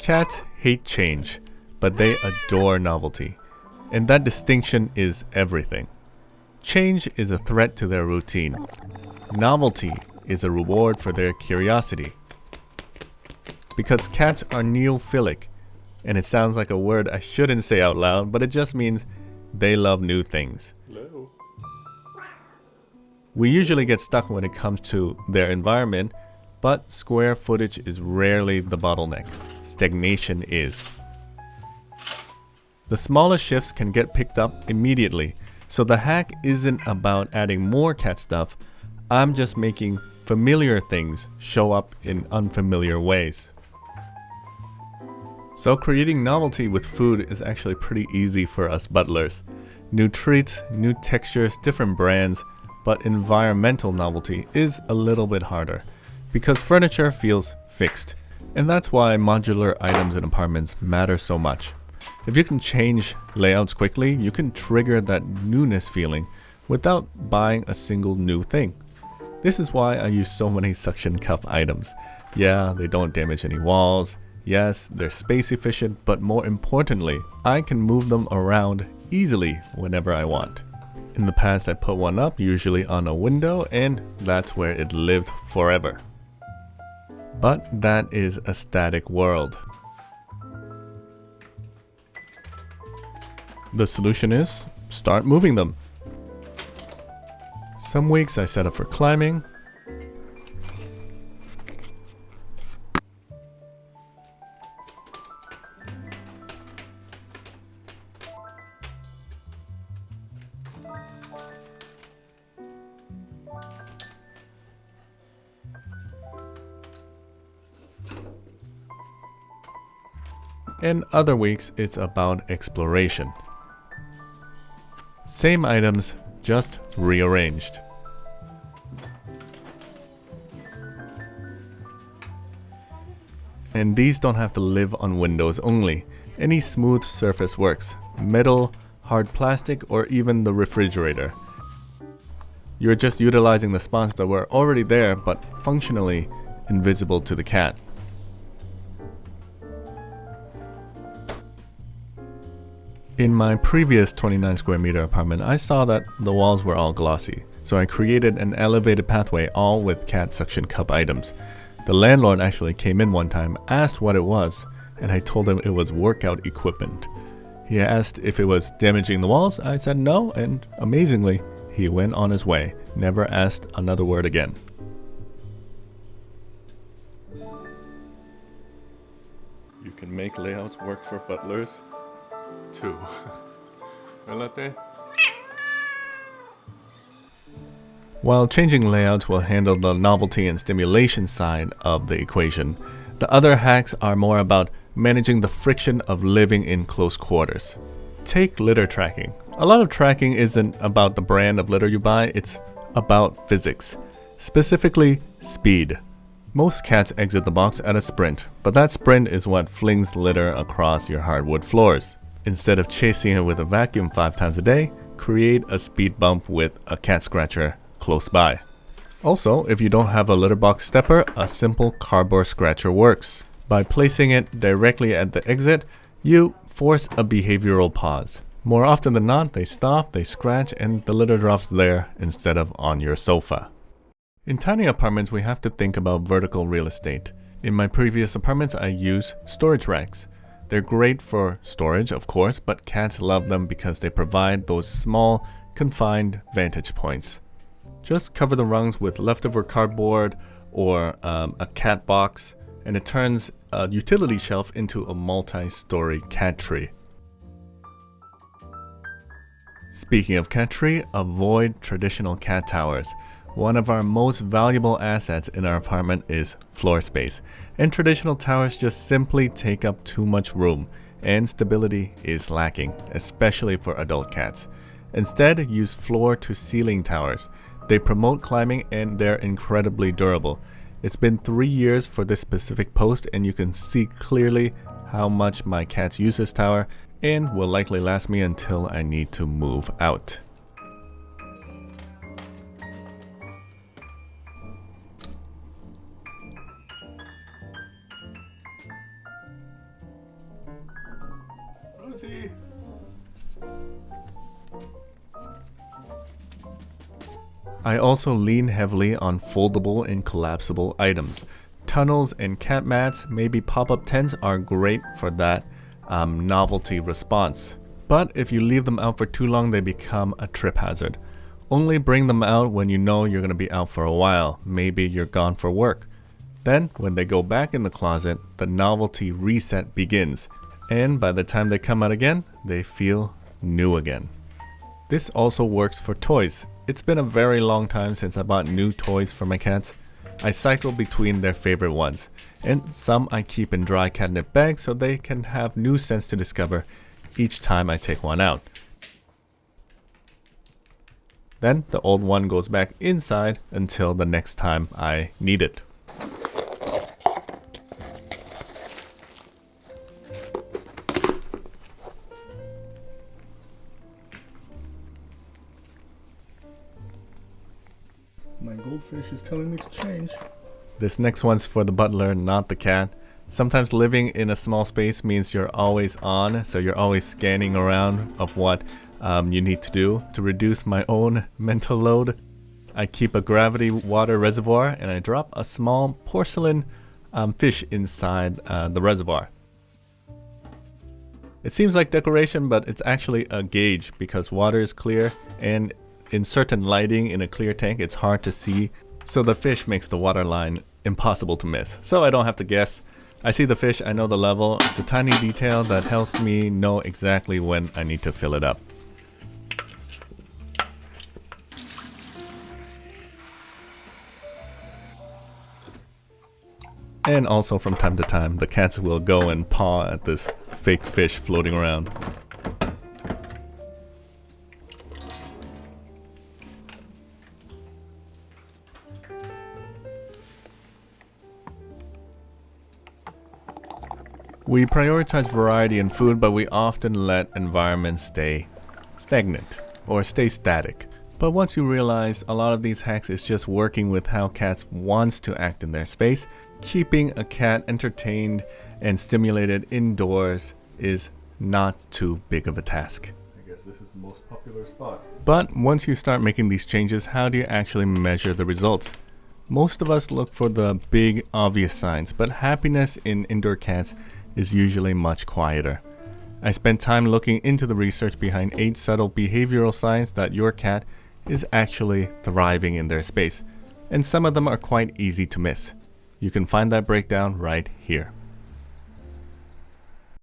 Cats hate change, but they adore novelty. And that distinction is everything. Change is a threat to their routine. Novelty is a reward for their curiosity. Because cats are neophilic, and it sounds like a word I shouldn't say out loud, but it just means they love new things. Hello. We usually get stuck when it comes to their environment, but square footage is rarely the bottleneck. Stagnation is. The smallest shifts can get picked up immediately, so the hack isn't about adding more cat stuff. I'm just making familiar things show up in unfamiliar ways. So creating novelty with food is actually pretty easy for us butlers. New treats, new textures, different brands, but environmental novelty is a little bit harder because furniture feels fixed. And that's why modular items in apartments matter so much. If you can change layouts quickly, you can trigger that newness feeling without buying a single new thing. This is why I use so many suction cup items. Yeah, they don't damage any walls. Yes, they're space efficient, but more importantly, I can move them around easily whenever I want. In the past, I put one up, usually on a window, and that's where it lived forever. But that is a static world. The solution is start moving them. Some weeks I set up for climbing. And other weeks it's about exploration. Same items, just rearranged. And these don't have to live on windows only. Any smooth surface works. Metal, hard plastic, or even the refrigerator. You're just utilizing the spots that were already there but functionally invisible to the cat. In my previous 29 square meter apartment, I saw that the walls were all glossy, so I created an elevated pathway all with cat suction cup items. The landlord actually came in one time, asked what it was, and I told him it was workout equipment. He asked if it was damaging the walls. I said no, and amazingly, he went on his way, never asked another word again. You can make layouts work for butlers too. Latte? While changing layouts will handle the novelty and stimulation side of the equation, the other hacks are more about managing the friction of living in close quarters. Take litter tracking. A lot of tracking isn't about the brand of litter you buy, it's about physics, specifically speed. Most cats exit the box at a sprint, but that sprint is what flings litter across your hardwood floors. Instead of chasing it with a vacuum 5 times a day, create a speed bump with a cat scratcher close by. Also, if you don't have a litter box stepper, a simple cardboard scratcher works. By placing it directly at the exit, you force a behavioral pause. More often than not, they stop, they scratch, and the litter drops there instead of on your sofa. In tiny apartments, we have to think about vertical real estate. In my previous apartments, I use storage racks. They're great for storage, of course, but cats love them because they provide those small, confined vantage points. Just cover the rungs with leftover cardboard or a cat box, and it turns a utility shelf into a multi-story cat tree. Speaking of cat tree, avoid traditional cat towers. One of our most valuable assets in our apartment is floor space, and traditional towers just simply take up too much room, and stability is lacking, especially for adult cats. Instead, use floor-to-ceiling towers. They promote climbing and they're incredibly durable. It's been 3 years for this specific post, and you can see clearly how much my cats use this tower, and will likely last me until I need to move out. Susie! I also lean heavily on foldable and collapsible items. Tunnels and cat mats, maybe pop-up tents are great for that novelty response. But if you leave them out for too long, they become a trip hazard. Only bring them out when you know you're going to be out for a while. Maybe you're gone for work. Then, when they go back in the closet, the novelty reset begins. And by the time they come out again, they feel new again. This also works for toys. It's been a very long time since I bought new toys for my cats. I cycle between their favorite ones, and some I keep in dry catnip bags so they can have new scents to discover each time I take one out. Then the old one goes back inside until the next time I need it. My goldfish is telling me to change. This next one's for the butler, not the cat. Sometimes living in a small space means you're always on, so you're always scanning around of what you need to do. To reduce my own mental load, I keep a gravity water reservoir and I drop a small porcelain fish inside the reservoir. It seems like decoration, but it's actually a gauge because water is clear, and in certain lighting in a clear tank it's hard to see, so the fish makes the water line impossible to miss. So I don't have to guess. I see the fish, I know the level. It's a tiny detail that helps me know exactly when I need to fill it up. And also from time to time, the cats will go and paw at this fake fish floating around. We prioritize variety in food, but we often let environments stay stagnant or stay static. But once you realize a lot of these hacks is just working with how cats wants to act in their space, keeping a cat entertained and stimulated indoors is not too big of a task. I guess this is the most popular spot. But once you start making these changes, how do you actually measure the results? Most of us look for the big obvious signs, but happiness in indoor cats is usually much quieter. I spent time looking into the research behind 8 subtle behavioral signs that your cat is actually thriving in their space, and some of them are quite easy to miss. You can find that breakdown right here.